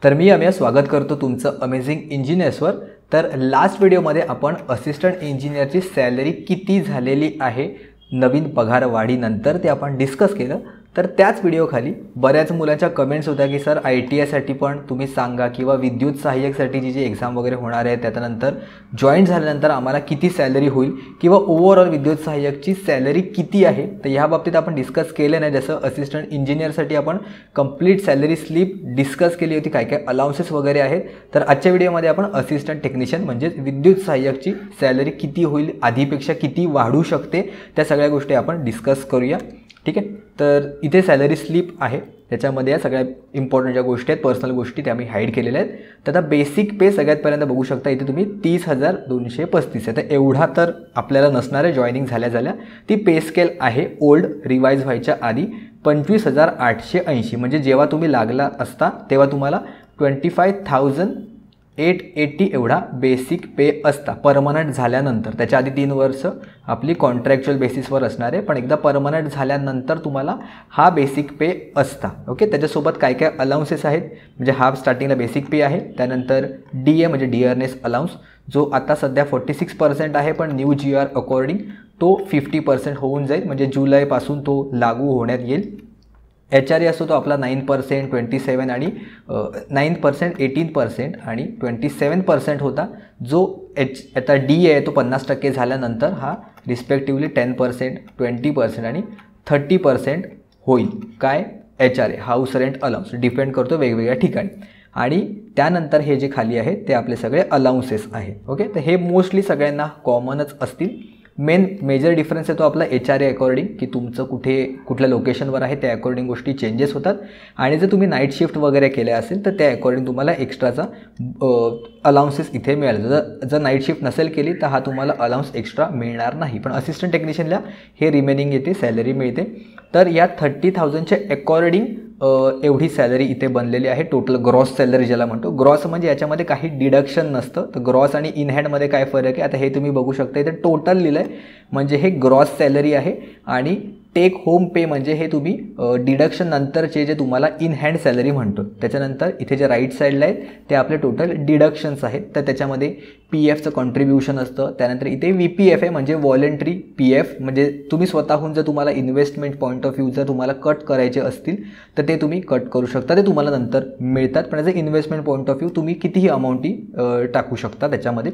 तर मी अमेय स्वागत करतो तुमचं अमेझिंग इंजिनियर्सवर। तर लास्ट व्हिडिओमध्ये आपण असिस्टंट इंजिनियरची सॅलरी किती झालेली आहे नवीन पगार वाढीनंतर ते आपण डिस्कस केलं। तर त्याच व्हिडिओखाली बऱ्याच मुलांच्या कमेंट्स होत्या की सर ITI साठी पण तुम्ही सांगा किंवा विद्युत सहाय्यकसाठी जी एक्झाम वगैरे होणार आहे त्यानंतर जॉइन झाल्यानंतर आम्हाला किती सॅलरी होईल किंवा ओव्हरऑल विद्युत सहाय्यकची सॅलरी किती आहे। तर ह्या बाबतीत आपण डिस्कस केलं नाही। जसं असिस्टंट इंजिनियरसाठी आपण कंप्लीट सॅलरी स्लिप डिस्कस केली होती, काय काय अलाउन्सेस वगैरे आहेत। तर आजच्या व्हिडिओमध्ये आपण असिस्टंट टेक्निशियन म्हणजे विद्युत सहाय्यकची सॅलरी किती होईल, आधीपेक्षा किती वाढू शकते, त्या सगळ्या गोष्टी आपण डिस्कस करूया। ठीक आहे, तर इथे सॅलरी स्लिप आहे, त्याच्यामध्ये या सगळ्या इम्पॉर्टंट ज्या गोष्टी आहेत, पर्सनल गोष्टी त्या मी हाईड केलेल्या आहेत। तर आता बेसिक पे सगळ्यात पहिल्यांदा बघू शकता, इथे तुम्ही 30,235 आहे। तर एवढा तर आपल्याला नसणार आहे, जॉईनिंग झाल्या ती पे स्केल आहे ओल्ड रिवाइज व्हायच्या आधी 25,880, म्हणजे जेव्हा तुम्ही लागला असता तेव्हा तुम्हाला 25,880 एवढा बेसिक पे असता परमनंट झाल्यानंतर। त्याच्या आधी 3 वर्ष आपली कॉन्ट्रॅक्च्युअल बेसिसवर असणार आहे, पण एकदा परमनंट झाल्यानंतर तुम्हाला हा बेसिक पे असता। ओके, त्याच्यासोबत काय काय अलाउन्सेस आहेत, म्हणजे हा स्टार्टिंगला बेसिक पे आहे, त्यानंतर DA म्हणजे डिअरनेस अलाउन्स जो आता सध्या 46% आहे, पण न्यू GR अकॉर्डिंग तो 50% होऊन जाईल, म्हणजे जुलैपासून तो लागू होण्यात येईल। HRA असतो तो आपला 9%, 27 आणि 9%, 18% आणि 27% होता। जो आता DA आहे तो 50% झाल्यानंतर हा रिस्पेक्टिव्हली 10%, 20% आणि 30% होईल। काय HRA house rent allowance depend करतो वेगवेगळ्या ठिकाणी। आणि त्यानंतर हे जे खाली आहे ते आपले सगळे अलाउन्सेस आहे। ओके, तर हे मोस्टली सगळ्यांना कॉमनच असतील। मेजर डिफरन्स आहे तो आपला HRA अकॉर्डिंग, की तुमचं कुठल्या लोकेशनवर आहे त्या अकॉर्डिंग गोष्टी चेंजेस होतात। आणि जर तुम्ही नाईट शिफ्ट वगैरे केल्या असेल तर त्या अकॉर्डिंग तुम्हाला एक्स्ट्राचा अलाउन्सेस इथे मिळेल। जर नाईट शिफ्ट नसेल केली तर हा तुम्हाला अलाउन्स एक्स्ट्रा मिळणार नाही, पण असिस्टंट टेक्निशियनला हे रिमेनिंग येते, सॅलरी मिळते। तर या 30,000च्या अकॉर्डिंग एवढी सॅलरी इथे बनलेली आहे। टोटल ग्रॉस सॅलरी ज्याला म्हणतो, ग्रॉस म्हणजे याच्यामध्ये काही डिडक्शन नसतं। तर ग्रॉस आणि इन हँडमध्ये काय फरक आहे आता हे तुम्ही बघू शकता, इथे टोटल लिहिलं आहे, म्हणजे हे ग्रॉस सॅलरी आहे। आणि टेक होम पे म्हणजे हे तुम्ही डिडक्शन नंतरचे जे तुम्हाला इन हँड सॅलरी म्हणतो, त्याच्यानंतर इथे जे राईट साईडला आहेत ते आपले टोटल डिडक्शन्स आहेत। तर त्याच्यामध्ये PFचं कॉन्ट्रीब्युशन असतं, त्यानंतर इथे VPF आहे म्हणजे व्हॉलेंटरी PF, म्हणजे तुम्ही स्वतःहून जर तुम्हाला इन्व्हेस्टमेंट पॉईंट ऑफ व्ह्यू जर तुम्हाला कट करायचे असतील तर ते तुम्ही कट करू शकता, ते तुम्हाला नंतर मिळतात। पण as a investment point of view तुम्ही कितीही अमाऊंटी टाकू शकता त्याच्यामध्ये।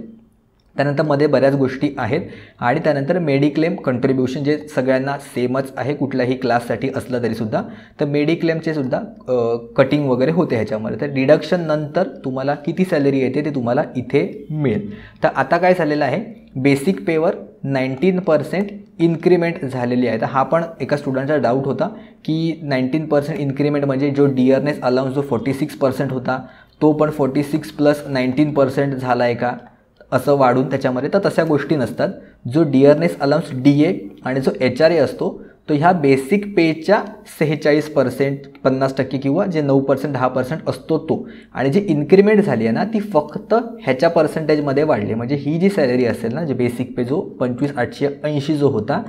त्यानंतर मध्ये बऱ्याच गोष्टी आहेत। आणि त्यानंतर मेडिक्लेम कंट्रीब्युशन जे सगळ्यांना सेमच आहे, कुठल्याही क्लाससाठी असलं तरीसुद्धा। तर मेडिक्लेमचे सुद्धा कटिंग वगैरे होते ह्याच्यामध्ये। तर डिडक्शन नंतर तुम्हाला किती सॅलरी येते ते तुम्हाला इथे मिळेल। तर आता काय झालेलं आहे, बेसिक पेवर 19% इन्क्रीमेंट झालेली आहे। तर हा पण एका स्टुडंटचा डाऊट होता की 19% इन्क्रीमेंट म्हणजे जो डिअरनेस अलाउन्स जो 46% होता तो पण 46 + 19% झाला आहे का असं वाढून त्याच्यामध्ये। तर तशा गोष्टी नसतात। जो डिअरनेस अलाउन्स DA आणि जो HRA असतो तो ह्या बेसिक पेच्या 46%, 50% किंवा जे 9%, 10% असतो तो। आणि जी इन्क्रीमेंट झाली आहे ना ती फक्त ह्याच्या पर्सेंटेजमध्ये वाढली, म्हणजे ही जी सॅलरी असेल ना, जे बेसिक पे जो 25,880 जो होता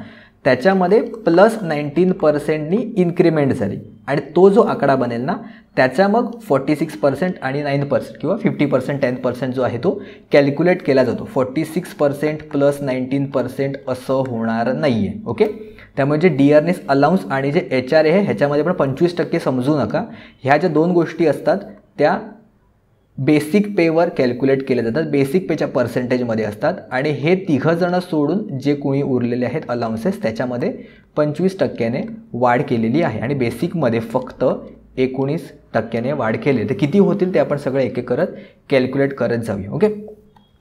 त्याच्यामध्ये +19%नी इन्क्रीमेंट झाली। आणि तो जो आकडा बनेल ना त्याचा मग 46% आणि 9% किंवा 50%, 10% जो आहे तो कॅल्क्युलेट केला जातो। 46% + 19% असं होणार नाही आहे। ओके, त्यामुळे जे डिअरनेस अलाउन्स आणि जे HRA आहे ह्याच्यामध्ये पण 25% समजू नका। ह्या ज्या दोन गोष्टी असतात त्या बेसिक पेवर कॅल्क्युलेट केले जातात, बेसिक पेच्या पर्सेंटेजमध्ये असतात। आणि हे तिघंजणं सोडून जे कोणी उरलेले आहेत अलाउन्सेस त्याच्यामध्ये 25%ने वाढ केलेली आहे आणि बेसिकमध्ये फक्त 19%ने वाढ केली। तर किती होतील ते आपण सगळं एक एक करत कॅल्क्युलेट करत जाऊया। ओके,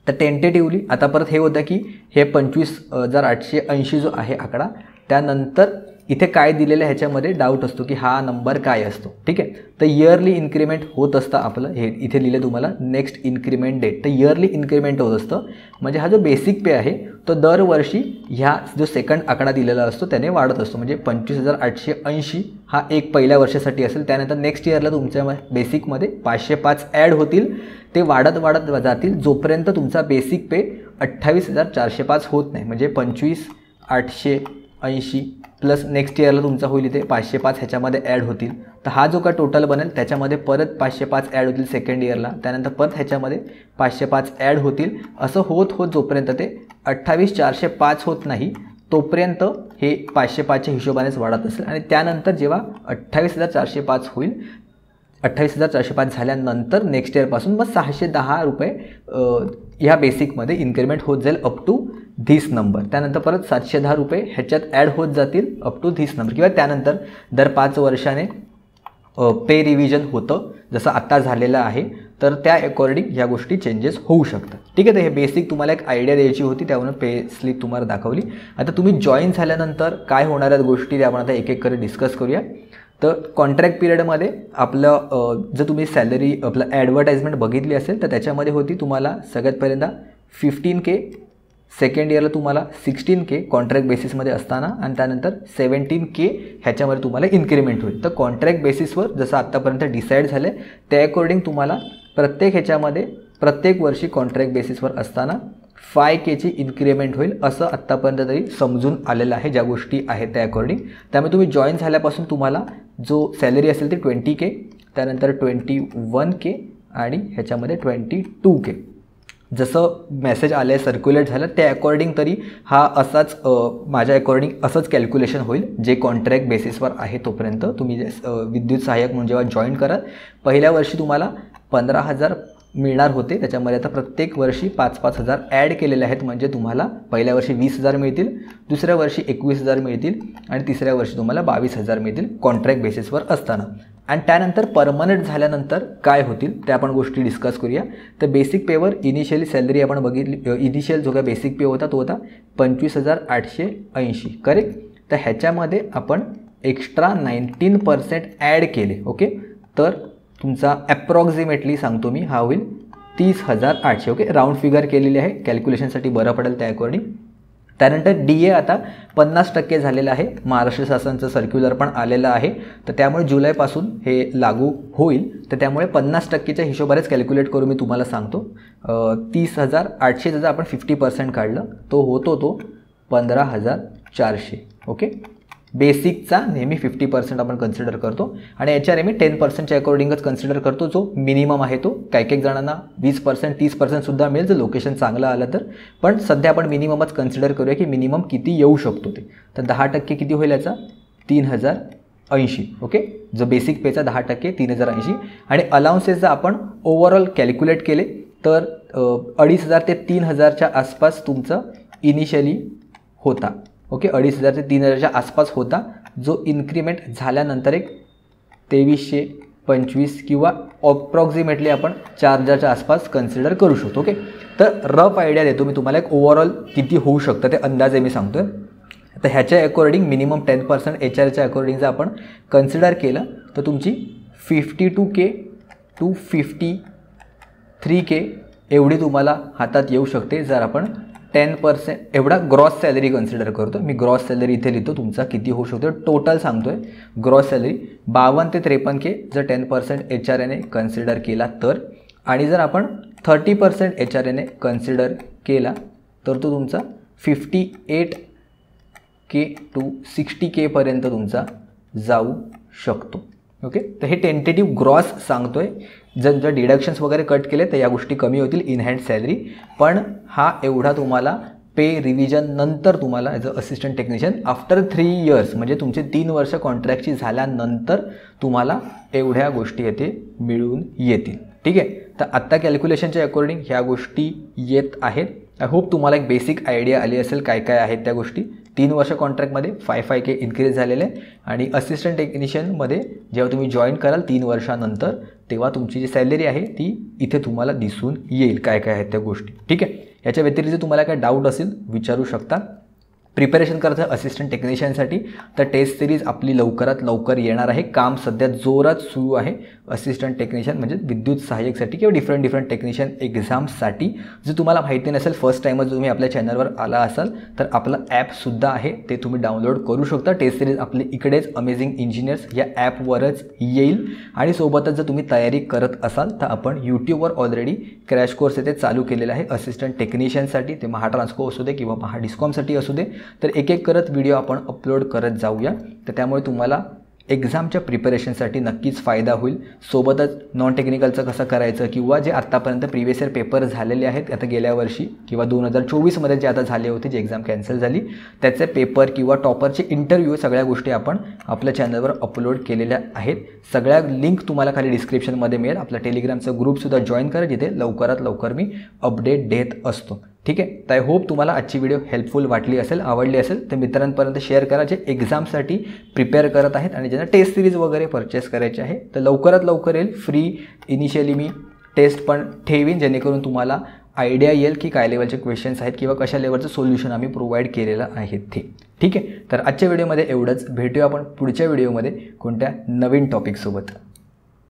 तर टेंटेटिव्हली आता परत हे होतं की हे 25,880 जो आहे आकडा, त्यानंतर इथे काय दिलेलं आहे ह्याच्यामध्ये डाऊट असतो की हा नंबर काय असतो। ठीक आहे, तर इयरली इन्क्रीमेंट होत असतं आपलं, हे इथे लिहिलं तुम्हाला नेक्स्ट इन्क्रीमेंट डेट। तर इयरली इन्क्रीमेंट होत असतं, म्हणजे हा जो बेसिक पे आहे तो दरवर्षी ह्या जो सेकंड आकडा दिलेला असतो त्याने वाढत असतो। म्हणजे 25,880 हा एक पहिल्या वर्षासाठी असेल, त्यानंतर नेक्स्ट इयरला तुमच्या बेसिकमध्ये 505 ॲड होतील, ते वाढत जातील जोपर्यंत तुमचा बेसिक पे 28,405 होत नाही। म्हणजे 25,880 प्लस नेक्स्ट इयरला तुमचा होईल इथे 505 ह्याच्यामध्ये ॲड होतील, तर हा जो का टोटल बनेल त्याच्यामध्ये परत 505 ॲड होतील सेकंड इयरला, त्यानंतर परत ह्याच्यामध्ये 505 ॲड होतील. असं होत होत जोपर्यंत ते 28,405 होत नाही तोपर्यंत हे 505च्या हिशोबानेच वाढत असेल. आणि त्यानंतर जेव्हा 28,405 होईल, 28,405 झाल्यानंतर नेक्स्ट इयरपासून मग 610 रुपये ह्या बेसिकमध्ये इन्क्रीमेंट होत जाईल अप टू धिस नंबर. त्यानंतर परत 710 रुपये ह्याच्यात ॲड होत जातील अप टू धिस नंबर, किंवा त्यानंतर दर 5 वर्षाने पे रिव्हिजन होतं जसं आत्ता झालेलं आहे. तर त्या अकॉर्डिंग ह्या गोष्टी चेंजेस होऊ शकतात. ठीक आहे, तर हे बेसिक तुम्हाला एक आयडिया द्यायची होती, त्यावरून पे स्लिप तुम्हाला दाखवली. आता तुम्ही जॉईन झाल्यानंतर काय होणाऱ्या गोष्टी ते आपण आता एक एक करत डिस्कस करूया. तर कॉन्ट्रॅक्ट पिरियडमध्ये आपलं जर तुम्ही सॅलरी आपलं ॲडव्हर्टाइजमेंट बघितली असेल तर त्याच्यामध्ये होती तुम्हाला सगळ्यात पहिल्यांदा 15K, सेकंड इयरला तुम्हाला 16K कॉन्ट्रॅक्ट बेसिसमध्ये असताना, आणि त्यानंतर 17K ह्याच्यामध्ये तुम्हाला इन्क्रीमेंट होईल. तर कॉन्ट्रॅक्ट बेसिसवर जसं आत्तापर्यंत डिसाईड झालं आहे त्या अकॉर्डिंग तुम्हाला प्रत्येक ह्याच्यामध्ये प्रत्येक वर्षी कॉन्ट्रॅक्ट बेसिसवर असताना 5Kची इन्क्रीमेंट होईल असं आत्तापर्यंत तरी समजून आलेलं आहे ज्या गोष्टी आहेत त्या अकॉर्डिंग. त्यामुळे तुम्ही जॉईन झाल्यापासून तुम्हाला जो सॅलरी असेल ती 20K, त्यानंतर 21K आणि ह्याच्यामध्ये 22K जसं मेसेज आलं आहे सर्क्युलेट झालं त्या अकॉर्डिंग तरी हा असाच माझ्या अकॉर्डिंग असंच कॅल्क्युलेशन होईल जे कॉन्ट्रॅक्ट बेसिसवर आहे तोपर्यंत. तुम्ही विद्युत सहाय्यक म्हणून जेव्हा जॉईन कराल पहिल्या वर्षी तुम्हाला 15,000 मिळणार होते, त्याच्यामध्ये आता प्रत्येक वर्षी 5,000 ॲड केलेले आहेत. म्हणजे तुम्हाला पहिल्या वर्षी 20,000 मिळतील, दुसऱ्या वर्षी 21,000 मिळतील आणि तिसऱ्या वर्षी तुम्हाला 22,000 मिळतील कॉन्ट्रॅक्ट बेसिसवर असताना. आणि त्यानंतर परमनंट झाल्यानंतर काय होतील त्या आपण गोष्टी डिस्कस करूया. तर बेसिक पेवर इनिशियली सॅलरी आपण बघितली, इनिशियल जो काय बेसिक पे होता तो होता 25,880 करेक्ट. तर ह्याच्यामध्ये आपण एक्स्ट्रा 19% ॲड केले. ओके, तर तुमचा ॲप्रॉक्झिमेटली सांगतो मी हा होईल 30,800. ओके, राऊंड फिगर केलेली आहे कॅल्क्युलेशनसाठी बरं पडेल त्या अकॉर्डिंग. त्यानंतर DA आता 50% झालेलं आहे. महाराष्ट्र शासनाचं सर्क्युलर पण आलेलं आहे, तर त्यामुळे जुलैपासून हे लागू होईल. तर त्यामुळे 50%च्या हिशोबानेच कॅल्क्युलेट करू मी तुम्हाला सांगतो. 30,800 जर आपण 50% काढलं तो होतो तो 15,400. ओके, बेसिकचा नेहमी 50% आपण कन्सिडर करतो आणि HRME 10%च्या अकॉर्डिंगच कन्सिडर करतो जो मिनिमम आहे तो. काही जणांना 20% 30% सुद्धा मिळेल जर लोकेशन चांगलं आलं तर, पण सध्या आपण मिनिममच कन्सिडर करूया की मिनिमम किती येऊ शकतो ते. तर 10% किती होईल याचा 3,080. ओके, जो बेसिक पेचा 10% 3,080. आणि अलाउन्सेस जर आपण ओव्हरऑल कॅल्क्युलेट केले तर 2,500 ते 3,000च्या आसपास तुमचं इनिशियली होता. ओके, 2,500 ते 3,000च्या आसपास होता, जो इन्क्रीमेंट झाल्यानंतर एक 2,325 किंवा अप्रॉक्झिमेटली आपण 4,000च्या आसपास कन्सिडर करू शकतो. ओके, तर रफ आयडिया देतो मी तुम्हाला एक ओव्हरऑल किती होऊ शकतं ते अंदाजे मी सांगतो आहे. तर ह्याच्या अकॉर्डिंग मिनिमम 10% HRच्या अकॉर्डिंग जर आपण कन्सिडर केलं तर तुमची 52K to 53K एवढी तुम्हाला हातात येऊ शकते जर आपण 10% एवढा ग्रॉस सॅलरी कन्सिडर करतो. मी ग्रॉस सॅलरी इथे लिहितो तुमचा किती होऊ शकतो टोटल सांगतो आहे. ग्रॉस सॅलरी 52 ते 53K जर 10% HRAने कन्सिडर केला तर, आणि जर आपण 30% HRAने कन्सिडर केला तर तो तुमचा 58K to 60K पर्यंत तुमचा जाऊ शकतो. ओके, तर हे टेंटेटिव्ह ग्रॉस सांगतो आहे. जर डिडक्शन्स वगैरे कट केले तर या गोष्टी कमी होतील इन हँड सॅलरी, पण हा एवढा तुम्हाला पे रिव्हिजन नंतर तुम्हाला as a assistant technician after 3 years म्हणजे तुमचे 3 वर्ष कॉन्ट्रॅक्टची झाल्यानंतर तुम्हाला एवढ्या गोष्टी येथे मिळून येतील. ठीक आहे, तर आत्ता कॅल्क्युलेशनच्या अकॉर्डिंग ह्या गोष्टी येत आहेत. आय होप तुम्हाला एक बेसिक आयडिया आली असेल काय काय आहेत त्या गोष्टी. 3 वर्ष कॉन्ट्रॅक्टमध्ये 5K इन्क्रीज झालेले आहे आणि असिस्टंट टेक्निशियनमध्ये जेव्हा तुम्ही जॉईन कराल 3 वर्षानंतर तेव्हा तुमची जी सॅलरी आहे ती इथे तुम्हाला दिसून येईल काय काय आहेत त्या गोष्टी. ठीक आहे, याच्या व्यतिरिक्त तुम्हाला काय डाऊट असेल विचारू शकता. प्रिपरेशन करायचं असिस्टंट टेक्निशियनसाठी तर टेस्ट सिरीज आपली लवकरात लवकर येणार आहे. काम सध्या जोरात सुरू आहे असिस्टंट टेक्निशियन म्हणजे विद्युत सहाय्यकसाठी किंवा डिफरंट टेक्निशियन एक्झाम्ससाठी. जर तुम्हाला माहिती नसेल फर्स्ट टाईमच तुम्ही आपल्या चॅनलवर आला असाल तर आपलं ॲपसुद्धा आहे, ते तुम्ही डाउनलोड करू शकता. टेस्ट सिरीज आपली इकडेच अमेझिंग इंजिनियर्स या ॲपवरच येईल. आणि सोबतच जर तुम्ही तयारी करत असाल तर आपण यूट्यूबवर ऑलरेडी क्रॅश कोर्स येथे चालू केलेला आहे असिस्टंट टेक्निशियनसाठी. ते महाट्रान्सको असू दे किंवा महाडिस्कॉमसाठी असू दे, तर एक एक करत व्हिडिओ आपण अपलोड करत जाऊया. तर त्यामुळे तुम्हाला एक्झामच्या प्रिपरेशनसाठी नक्कीच फायदा होईल. सोबतच नॉन टेक्निकलचं कसं करायचं किंवा जे आत्तापर्यंत प्रिवियस इयर पेपर झालेले आहेत आता गेल्या वर्षी किंवा 2024मध्ये जे आता झाले होते, जे एक्झाम कॅन्सल झाली, त्याचे पेपर किंवा टॉपरचे इंटरव्ह्यू सगळ्या गोष्टी आपण आपल्या चॅनलवर अपलोड केलेल्या आहेत. सगळ्या लिंक तुम्हाला खाली डिस्क्रिप्शनमध्ये मिळेल. आपला टेलिग्रामचा ग्रुपसुद्धा जॉईन करा, जिथे लवकरात लवकर मी अपडेट देत असतो. ठीक आहे. तर आय होप तुम्हाला आजची व्हिडिओ हेल्पफुल वाटली असेल, आवडली असेल तर मित्रांपर्यंत शेअर करा जे एक्झामसाठी प्रिपेअर करत आहेत आणि ज्यांना टेस्ट सिरीज वगैरे परचेस करायचे आहे. तर लवकरात लवकर येईल. फ्री इनिशियली मी टेस्ट पण ठेवीन, जेणेकरून तुम्हाला आयडिया येईल की काय लेवलचे क्वेश्चन्स आहेत किंवा कशा लेवलचं सोल्युशन आम्ही प्रोव्हाइड केलेलं आहे ते. ठीक आहे. तर आजच्या व्हिडिओमध्ये एवढंच. भेटूया आपण पुढच्या व्हिडिओमध्ये कोणत्या नवीन टॉपिकसोबत.